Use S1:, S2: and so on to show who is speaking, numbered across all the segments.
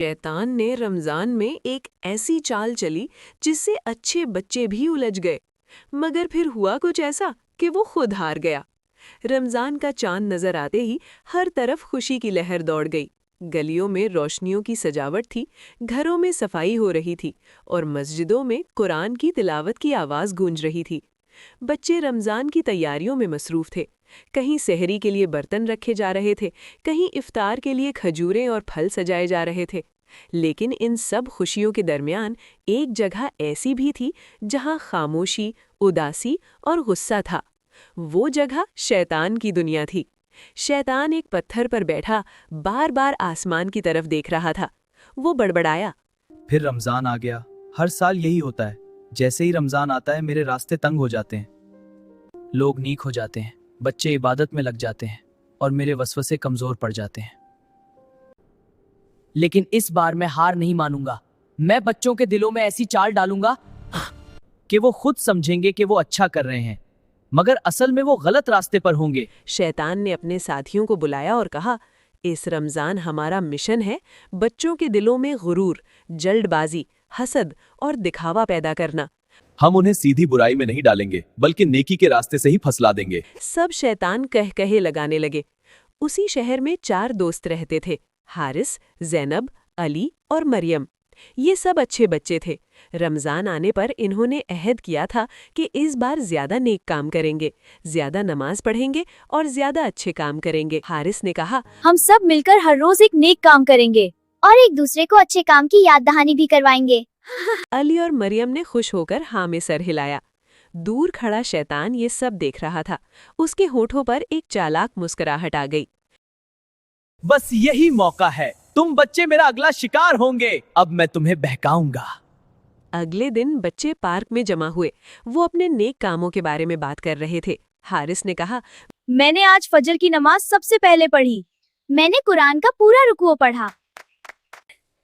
S1: शैतान ने रमजान में एक ऐसी चाल चली जिससे अच्छे बच्चे भी उलझ गए। मगर फिर हुआ कुछ ऐसा कि वो खुद हार गया। रमजान का चांद नजर आते ही हर तरफ खुशी की लहर दौड़ गई। गलियों में रोशनियों की सजावट थी, घरों में सफाई हो रही थी और मस्जिदों में कुरान की तिलावत की आवाज गूंज रही थी। बच्चे रमजान की तैयारियों में मसरूफ थे। कहीं सहरी के लिए बर्तन रखे जा रहे थे, कहीं इफ्तार के लिए खजूरें और फल सजाए जा रहे थे। लेकिन इन सब खुशियों के दरमियान एक जगह ऐसी भी थी जहां खामोशी, उदासी और गुस्सा था। वो जगह शैतान की दुनिया थी। शैतान एक पत्थर पर बैठा बार बार आसमान की तरफ देख रहा था। वो बड़बड़ाया,
S2: फिर रमजान आ गया। हर साल यही होता है। जैसे ही रमजान आता है मेरे रास्ते तंग हो जाते हैं, लोग नीक हो जाते हैं, बच्चे इबादत में लग जाते हैं और मेरे वसवसे कमजोर पड़ जाते हैं।
S3: लेकिन इस बार मैं हार नहीं मानूंगा। मैं बच्चों के दिलों में ऐसी चाल डालूंगा
S2: कि वो खुद समझेंगे कि वो अच्छा कर रहे हैं, मगर असल में वो गलत रास्ते पर होंगे।
S1: शैतान ने अपने साथियों को बुलाया और कहा, इस रमजान हमारा मिशन है बच्चों के दिलों में गुरूर, जल्दबाजी, हसद और दिखावा पैदा करना।
S4: हम उन्हें सीधी बुराई में नहीं डालेंगे बल्कि नेकी के रास्ते से ही फसला देंगे।
S1: सब शैतान कह कहे लगाने लगे। उसी शहर में 4 दोस्त रहते थे, हारिस, ज़ैनब, अली और मरियम। ये सब अच्छे बच्चे थे। रमजान आने पर इन्होंने अहद किया था कि इस बार ज्यादा नेक काम करेंगे, ज्यादा नमाज पढ़ेंगे और ज्यादा अच्छे काम करेंगे। हारिस ने कहा,
S5: हम सब मिलकर हर रोज एक नेक काम करेंगे और एक दूसरे को अच्छे काम की याद दहानी भी करवाएंगे।
S1: अली और मरियम ने खुश होकर हाँ में सर हिलाया। दूर खड़ा शैतान ये सब देख रहा था। उसके होठों पर एक चालाक मुस्कुराहट आ गई।
S2: बस यही मौका है, तुम बच्चे मेरा अगला शिकार होंगे। अब मैं तुम्हें बहकाऊंगा।
S1: अगले दिन बच्चे पार्क में जमा हुए। वो अपने नेक कामों के बारे में बात कर रहे थे। हारिस ने कहा,
S5: मैंने आज फजर की नमाज सबसे पहले पढ़ी। मैंने कुरान का पूरा रुकू पढ़ा।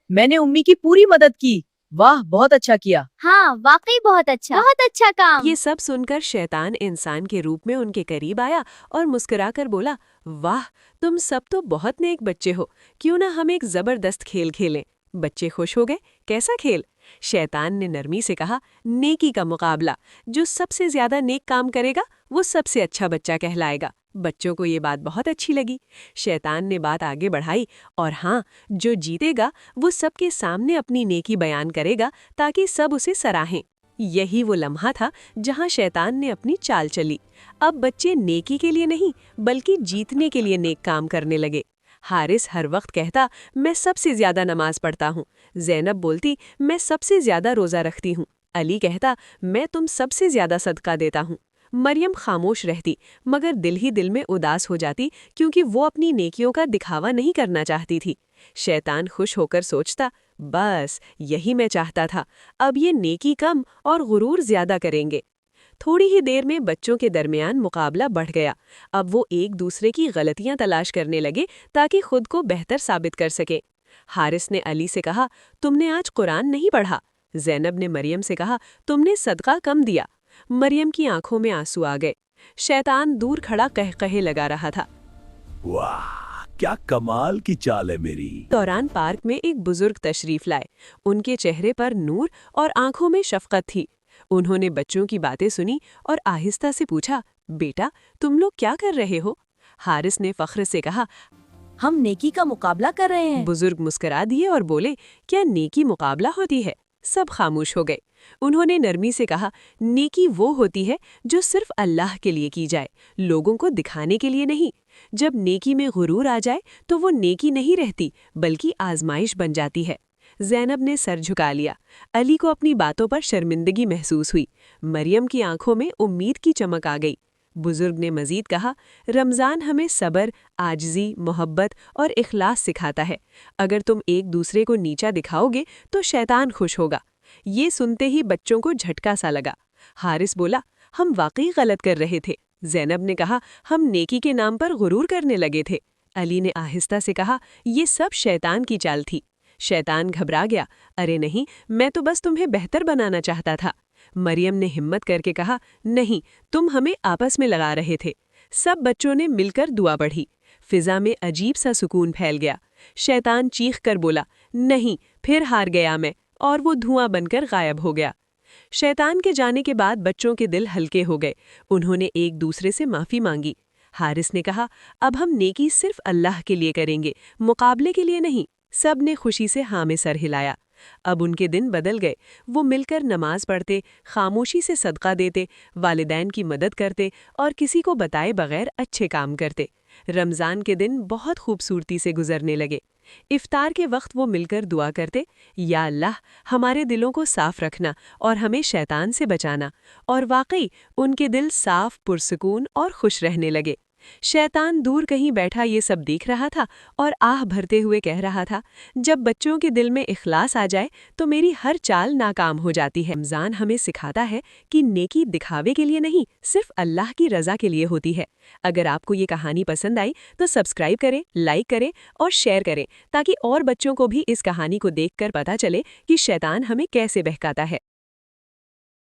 S3: मैंने उम्मी की पूरी मदद की। वाह, बहुत अच्छा किया।
S5: हाँ, वाकई बहुत अच्छा काम।
S1: ये सब सुनकर शैतान इंसान के रूप में उनके करीब आया और मुस्कुराकर बोला, वाह, तुम सब तो बहुत नेक बच्चे हो। क्यों ना हम एक जबरदस्त खेल खेलें। बच्चे खुश हो गए। कैसा खेल? शैतान ने नरमी से कहा, नेकी का मुकाबला। जो सबसे ज्यादा नेक काम करेगा वो सबसे अच्छा बच्चा कहलाएगा। बच्चों को ये बात बहुत अच्छी लगी। शैतान ने बात आगे बढ़ाई, और हाँ, जो जीतेगा वो सबके सामने अपनी नेकी बयान करेगा ताकि सब उसे सराहें। यही वो लम्हा था जहां शैतान ने अपनी चाल चली। अब बच्चे नेकी के लिए नहीं बल्कि जीतने के लिए नेक काम करने लगे। हारिस हर वक्त कहता, मैं सबसे ज्यादा नमाज पढ़ता हूँ। ज़ैनब बोलती, मैं सबसे ज्यादा रोजा रखती हूँ। अली कहता, मैं तुम सबसे ज्यादा सदका देता हूँ। मरियम खामोश रहती, मगर दिल ही दिल में उदास हो जाती, क्योंकि वो अपनी नेकियों का दिखावा नहीं करना चाहती थी। शैतान खुश होकर सोचता, बस यही मैं चाहता था। अब ये नेकी कम और गुरूर ज्यादा करेंगे। थोड़ी ही देर में बच्चों के दरमियान मुकाबला बढ़ गया। अब वो एक दूसरे की गलतियां तलाश करने लगे ताकि खुद को बेहतर साबित कर सके। हारिस ने अली से कहा, तुमने आज कुरान नहीं पढ़ा। ज़ैनब ने मरियम से कहा, तुमने सदका कम दिया। मरियम की आंखों में आंसू आ गए। शैतान दूर खड़ा कहकहे लगा रहा था।
S4: वाह, क्या कमाल की चाल है मेरी।
S1: दौरान पार्क में एक बुजुर्ग तशरीफ लाए। उनके चेहरे पर नूर और आंखों में शफकत थी। उन्होंने बच्चों की बातें सुनी और आहिस्ता से पूछा, बेटा, तुम लोग क्या कर रहे हो? हारिस ने फख्र से कहा,
S3: हम नेकी का मुकाबला कर रहे हैं।
S1: बुजुर्ग मुस्कुरा दिए और बोले, क्या नेकी मुकाबला होती है? सब खामोश हो गए। उन्होंने नरमी से कहा, नेकी वो होती है जो सिर्फ अल्लाह के लिए की जाए, लोगों को दिखाने के लिए नहीं। जब नेकी में गुरूर आ जाए तो वो नेकी नहीं रहती बल्कि आजमाइश बन जाती है। ज़ैनब ने सर झुका लिया। अली को अपनी बातों पर शर्मिंदगी महसूस हुई। मरियम की आंखों में उम्मीद की चमक आ गई। बुजुर्ग ने मजीद कहा, रमज़ान हमें सब्र, आजिज़ी, मोहब्बत और इखलास सिखाता है। अगर तुम एक दूसरे को नीचा दिखाओगे तो शैतान खुश होगा। ये सुनते ही बच्चों को झटका सा लगा। हारिस बोला, हम वाकई गलत कर रहे थे। ज़ैनब ने कहा, हम नेकी के नाम पर गुरूर करने लगे थे। अली ने आहिस्ता से कहा, ये सब शैतान की चाल थी। शैतान घबरा गया, अरे नहीं, मैं तो बस तुम्हें बेहतर बनाना चाहता था। मरियम ने हिम्मत करके कहा, नहीं, तुम हमें आपस में लगा रहे थे। सब बच्चों ने मिलकर दुआ पढ़ी। फिजा में अजीब सा सुकून फैल गया। शैतान चीख कर बोला, नहीं, फिर हार गया मैं, और वो धुआं बनकर गायब हो गया। शैतान के जाने के बाद बच्चों के दिल हल्के हो गए। उन्होंने एक दूसरे से माफी मांगी। हारिस ने कहा, अब हम नेकी सिर्फ अल्लाह के लिए करेंगे, मुकाबले के लिए नहीं। सब ने खुशी से हाँ में सर हिलाया। अब उनके दिन बदल गए। वो मिलकर नमाज पढ़ते, खामोशी से सदका देते, वालिदैन की मदद करते और किसी को बताए बगैर अच्छे काम करते। रमज़ान के दिन बहुत खूबसूरती से गुजरने लगे। इफ्तार के वक्त वो मिलकर दुआ करते, या अल्लाह हमारे दिलों को साफ रखना और हमें शैतान से बचाना। और वाकई उनके दिल साफ, पुरसकून और खुश रहने लगे। शैतान दूर कहीं बैठा ये सब देख रहा था और आह भरते हुए कह रहा था, जब बच्चों के दिल में इखलास आ जाए तो मेरी हर चाल नाकाम हो जाती है। रमज़ान हमें सिखाता है कि नेकी दिखावे के लिए नहीं, सिर्फ अल्लाह की रज़ा के लिए होती है। अगर आपको ये कहानी पसंद आई तो सब्सक्राइब करें, लाइक करें और शेयर करें, ताकि और बच्चों को भी इस कहानी को देखकर पता चले कि शैतान हमें कैसे बहकाता है।